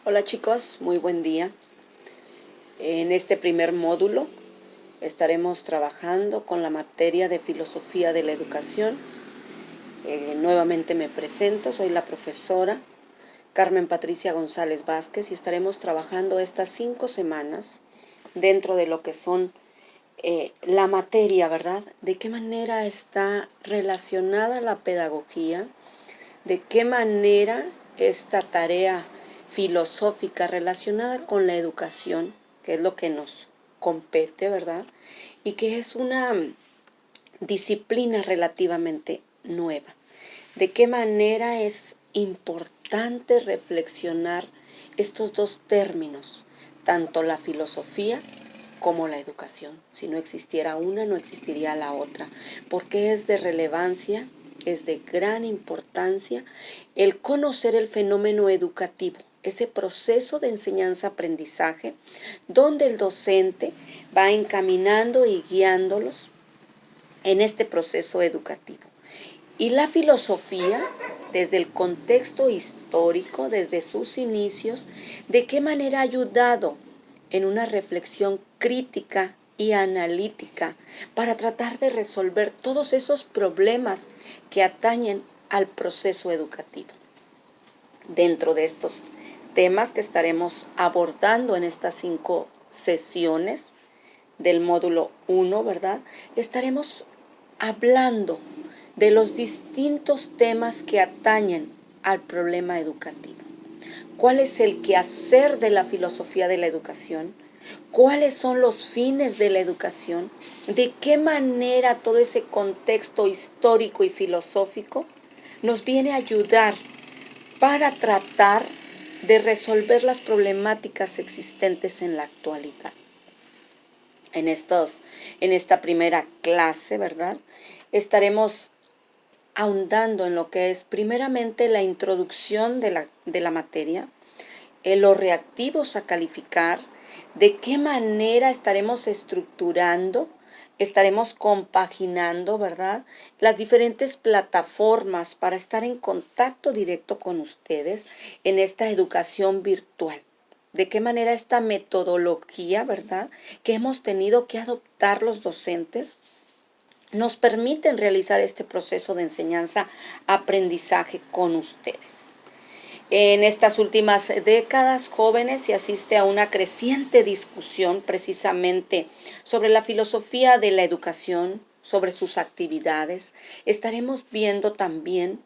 Hola chicos, muy buen día. En este primer módulo estaremos trabajando con la materia de Filosofía de la Educación. Nuevamente me presento, soy la profesora Carmen Patricia González Vázquez y estaremos trabajando estas 5 semanas dentro de lo que son la materia, ¿verdad? De qué manera está relacionada la pedagogía, de qué manera esta tarea filosófica relacionada con la educación, que es lo que nos compete, ¿verdad? Y que es una disciplina relativamente nueva. De qué manera es importante reflexionar estos dos términos, tanto la filosofía como la educación. Si no existiera una, no existiría la otra. Porque es de relevancia, es de gran importancia el conocer el fenómeno educativo, ese proceso de enseñanza-aprendizaje, donde el docente va encaminando y guiándolos en este proceso educativo. Y la filosofía, desde el contexto histórico, desde sus inicios, de qué manera ha ayudado en una reflexión crítica y analítica para tratar de resolver todos esos problemas que atañen al proceso educativo. Dentro de estos temas que estaremos abordando en estas 5 sesiones del módulo 1, ¿verdad? Estaremos hablando de los distintos temas que atañen al problema educativo. ¿Cuál es el quehacer de la filosofía de la educación? ¿Cuáles son los fines de la educación? ¿De qué manera todo ese contexto histórico y filosófico nos viene a ayudar para tratar de resolver las problemáticas existentes en la actualidad? En esta primera clase, ¿verdad? Estaremos ahondando en lo que es primeramente la introducción de la materia, los reactivos a calificar, de qué manera estaremos estructurando, estaremos compaginando, ¿verdad? Las diferentes plataformas para estar en contacto directo con ustedes en esta educación virtual. De qué manera esta metodología, ¿verdad?, que hemos tenido que adoptar los docentes, nos permiten realizar este proceso de enseñanza-aprendizaje con ustedes. En estas últimas décadas, jóvenes, se asiste a una creciente discusión precisamente sobre la filosofía de la educación, sobre sus actividades. Estaremos viendo también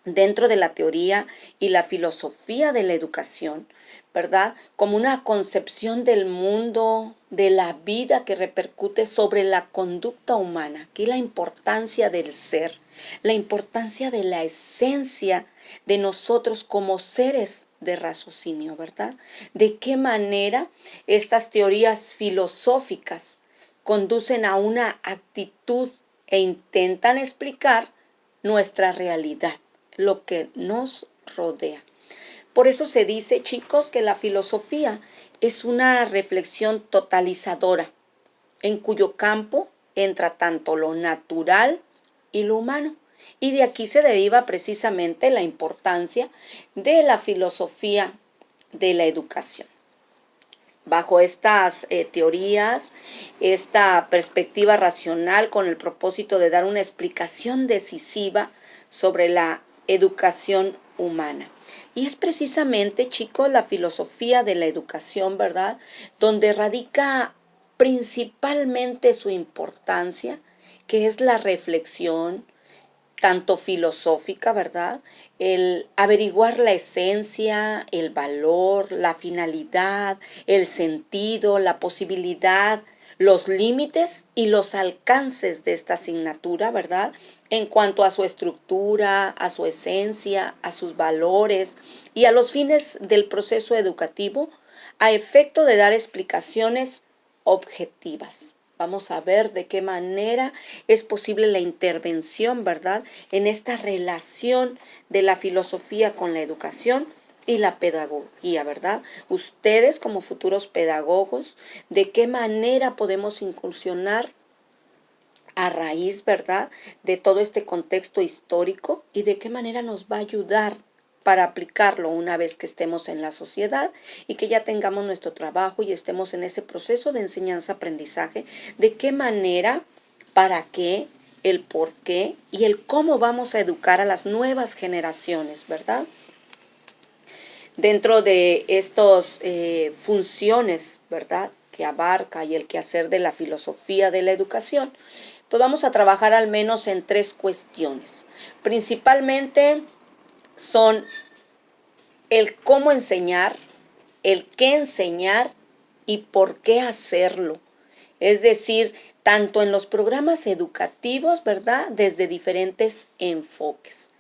dentro de la teoría y la filosofía de la educación, ¿verdad?, como una concepción del mundo, de la vida que repercute sobre la conducta humana. Aquí la importancia del ser, la importancia de la esencia de nosotros como seres de raciocinio, ¿verdad? De qué manera estas teorías filosóficas conducen a una actitud e intentan explicar nuestra realidad, lo que nos rodea. Por eso se dice, chicos, que la filosofía es una reflexión totalizadora, en cuyo campo entra tanto lo natural y lo humano. Y de aquí se deriva precisamente la importancia de la filosofía de la educación. Bajo estas teorías, esta perspectiva racional con el propósito de dar una explicación decisiva sobre la educación humana. Y es precisamente, chicos, la filosofía de la educación, ¿verdad?, donde radica principalmente su importancia, que es la reflexión, tanto filosófica, ¿verdad?, el averiguar la esencia, el valor, la finalidad, el sentido, la posibilidad, los límites y los alcances de esta asignatura, ¿verdad?, en cuanto a su estructura, a su esencia, a sus valores y a los fines del proceso educativo, a efecto de dar explicaciones objetivas. Vamos a ver de qué manera es posible la intervención, ¿verdad?, en esta relación de la filosofía con la educación y la pedagogía, ¿verdad? Ustedes como futuros pedagogos, ¿de qué manera podemos incursionar a raíz, ¿verdad?, de todo este contexto histórico y de qué manera nos va a ayudar para aplicarlo una vez que estemos en la sociedad y que ya tengamos nuestro trabajo y estemos en ese proceso de enseñanza-aprendizaje, de qué manera, para qué, el por qué y el cómo vamos a educar a las nuevas generaciones, ¿verdad? Dentro de estas funciones, ¿verdad?, que abarca y el quehacer de la filosofía de la educación, pues vamos a trabajar al menos en 3 cuestiones. Principalmente son el cómo enseñar, el qué enseñar y por qué hacerlo. Es decir, tanto en los programas educativos, ¿verdad?, desde diferentes enfoques.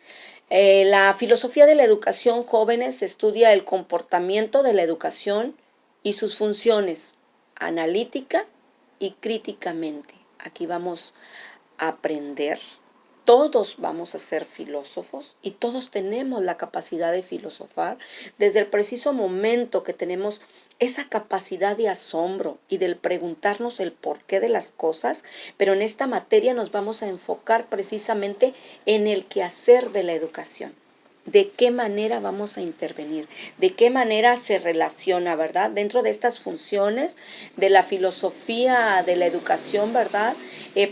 La filosofía de la educación, jóvenes, estudia el comportamiento de la educación y sus funciones, analítica y críticamente. Aquí vamos a aprender. Todos vamos a ser filósofos y todos tenemos la capacidad de filosofar desde el preciso momento que tenemos esa capacidad de asombro y del preguntarnos el porqué de las cosas, pero en esta materia nos vamos a enfocar precisamente en el quehacer de la educación. De qué manera vamos a intervenir, de qué manera se relaciona, ¿verdad? Dentro de estas funciones de la filosofía de la educación, ¿verdad?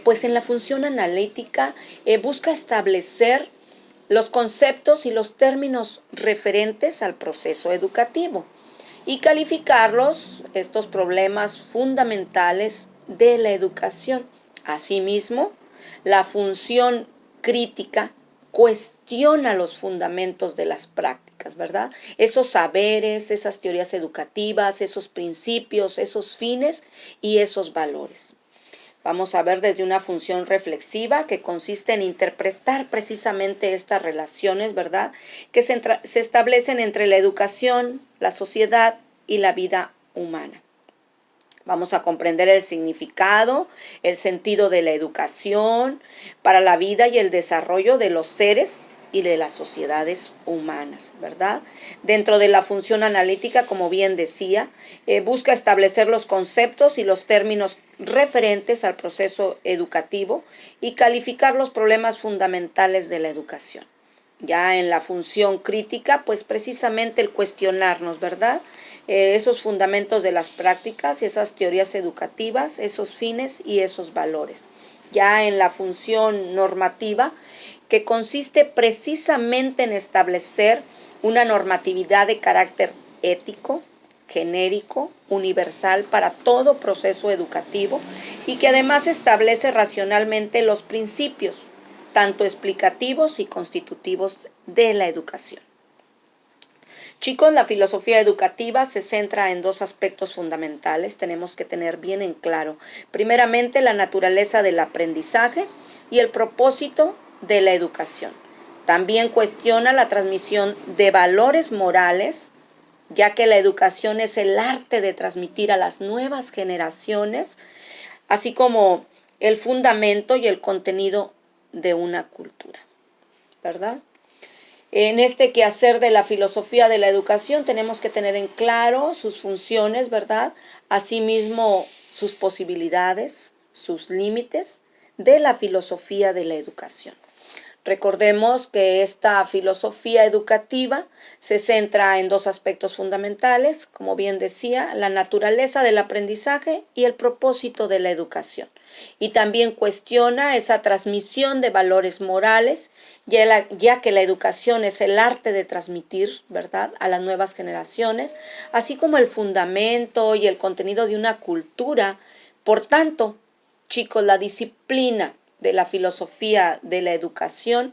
Pues en la función analítica busca establecer los conceptos y los términos referentes al proceso educativo y calificarlos, estos problemas fundamentales de la educación. Asimismo, la función crítica cuestiona los fundamentos de las prácticas, ¿verdad? Esos saberes, esas teorías educativas, esos principios, esos fines y esos valores. Vamos a ver desde una función reflexiva que consiste en interpretar precisamente estas relaciones, ¿verdad?, que se establecen entre la educación, la sociedad y la vida humana. Vamos a comprender el significado, el sentido de la educación para la vida y el desarrollo de los seres y de las sociedades humanas, ¿verdad? Dentro de la función analítica, como bien decía, busca establecer los conceptos y los términos referentes al proceso educativo y calificar los problemas fundamentales de la educación. Ya en la función crítica, pues precisamente el cuestionarnos, ¿verdad? Esos fundamentos de las prácticas, esas teorías educativas, esos fines y esos valores. Ya en la función normativa, que consiste precisamente en establecer una normatividad de carácter ético, genérico, universal para todo proceso educativo y que además establece racionalmente los principios, tanto explicativos y constitutivos de la educación. Chicos, la filosofía educativa se centra en 2 aspectos fundamentales, tenemos que tener bien en claro. Primeramente, la naturaleza del aprendizaje y el propósito de la educación. También cuestiona la transmisión de valores morales, ya que la educación es el arte de transmitir a las nuevas generaciones, así como el fundamento y el contenido de una cultura, ¿verdad? En este quehacer de la filosofía de la educación tenemos que tener en claro sus funciones, ¿verdad? Asimismo, sus posibilidades, sus límites de la filosofía de la educación. Recordemos que esta filosofía educativa se centra en 2 aspectos fundamentales, como bien decía, la naturaleza del aprendizaje y el propósito de la educación. Y también cuestiona esa transmisión de valores morales, ya que la educación es el arte de transmitir, ¿verdad?, a las nuevas generaciones, así como el fundamento y el contenido de una cultura. Por tanto, chicos, la disciplina de la filosofía de la educación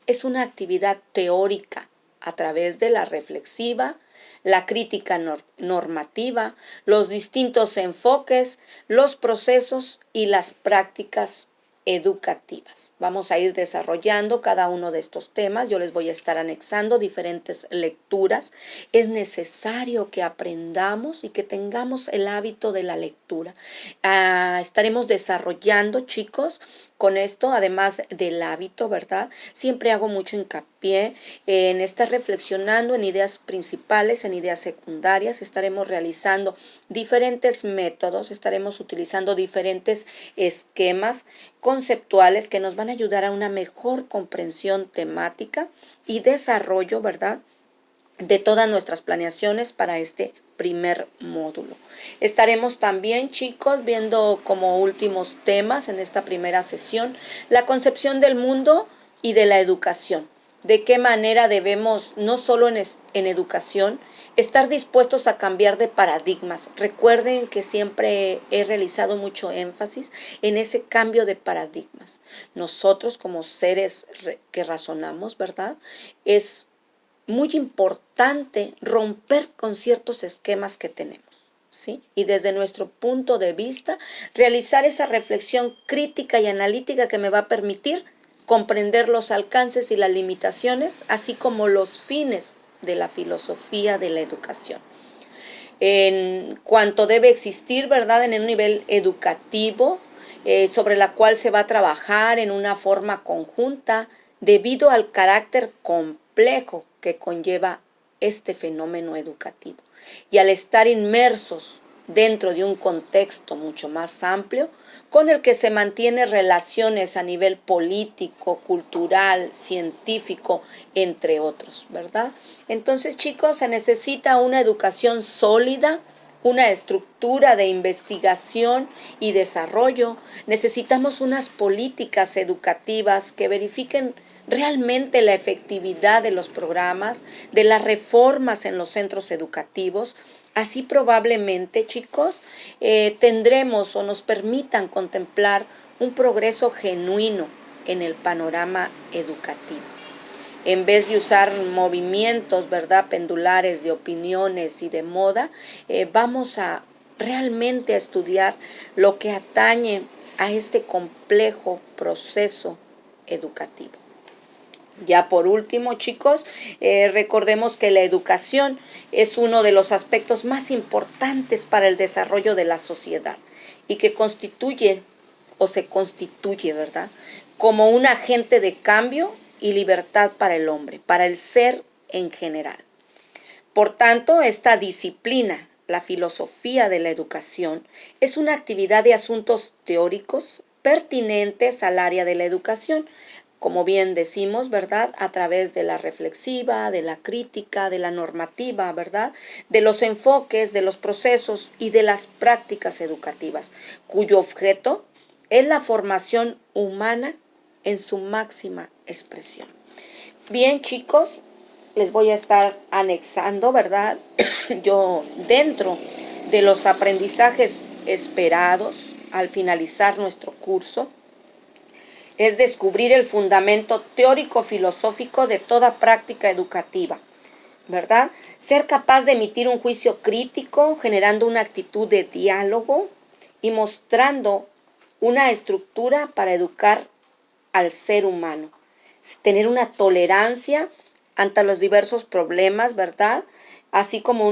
es una actividad teórica a través de la reflexiva, la crítica normativa, los distintos enfoques, los procesos y las prácticas educativas. Vamos a ir desarrollando cada uno de estos temas. Yo les voy a estar anexando diferentes lecturas. Es necesario que aprendamos y que tengamos el hábito de la lectura. Estaremos desarrollando, chicos, con esto, además del hábito, ¿verdad? Siempre hago mucho hincapié en estar reflexionando en ideas principales, en ideas secundarias. Estaremos realizando diferentes métodos, estaremos utilizando diferentes esquemas conceptuales que nos van a ayudar a una mejor comprensión temática y desarrollo, ¿verdad?, de todas nuestras planeaciones para este primer módulo. Estaremos también, chicos, viendo como últimos temas en esta primera sesión la concepción del mundo y de la educación. De qué manera debemos, no solo en educación, estar dispuestos a cambiar de paradigmas. Recuerden que siempre he realizado mucho énfasis en ese cambio de paradigmas. Nosotros como seres que razonamos, ¿verdad?, es muy importante romper con ciertos esquemas que tenemos, ¿sí? Y desde nuestro punto de vista, realizar esa reflexión crítica y analítica que me va a permitir comprender los alcances y las limitaciones, así como los fines de la filosofía de la educación. En cuanto debe existir, ¿verdad?, en un nivel educativo, sobre la cual se va a trabajar en una forma conjunta debido al carácter complejo que conlleva este fenómeno educativo. Y al estar inmersos dentro de un contexto mucho más amplio, con el que se mantiene relaciones a nivel político, cultural, científico, entre otros, ¿verdad? Entonces, chicos, se necesita una educación sólida, una estructura de investigación y desarrollo. Necesitamos unas políticas educativas que verifiquen realmente la efectividad de los programas, de las reformas en los centros educativos. Así probablemente, chicos, tendremos o nos permitan contemplar un progreso genuino en el panorama educativo. En vez de usar movimientos, ¿verdad?, pendulares de opiniones y de moda, vamos a realmente a estudiar lo que atañe a este complejo proceso educativo. Ya por último, chicos, recordemos que la educación es uno de los aspectos más importantes para el desarrollo de la sociedad y que constituye o se constituye, ¿verdad?, como un agente de cambio y libertad para el hombre, para el ser en general. Por tanto, esta disciplina, la filosofía de la educación, es una actividad de asuntos teóricos pertinentes al área de la educación, como bien decimos, ¿verdad?, a través de la reflexiva, de la crítica, de la normativa, ¿verdad?, de los enfoques, de los procesos y de las prácticas educativas, cuyo objeto es la formación humana en su máxima expresión. Bien, chicos, les voy a estar anexando, ¿verdad?, yo dentro de los aprendizajes esperados al finalizar nuestro curso, es descubrir el fundamento teórico-filosófico de toda práctica educativa, ¿verdad? Ser capaz de emitir un juicio crítico, generando una actitud de diálogo y mostrando una estructura para educar al ser humano. Tener una tolerancia ante los diversos problemas, ¿verdad?, así como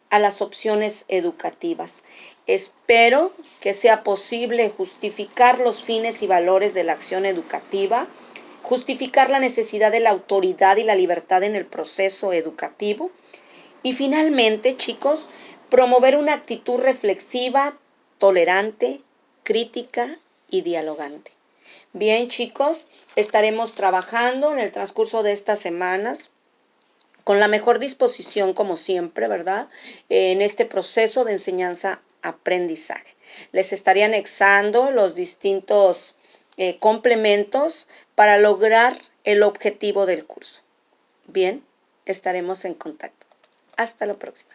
a las opciones educativas. Espero que sea posible justificar los fines y valores de la acción educativa, justificar la necesidad de la autoridad y la libertad en el proceso educativo y finalmente, chicos, promover una actitud reflexiva, tolerante, crítica y dialogante. Bien, chicos, estaremos trabajando en el transcurso de estas semanas con la mejor disposición, como siempre, ¿verdad?, en este proceso de enseñanza-aprendizaje. Les estaré anexando los distintos complementos para lograr el objetivo del curso. Bien, estaremos en contacto. Hasta la próxima.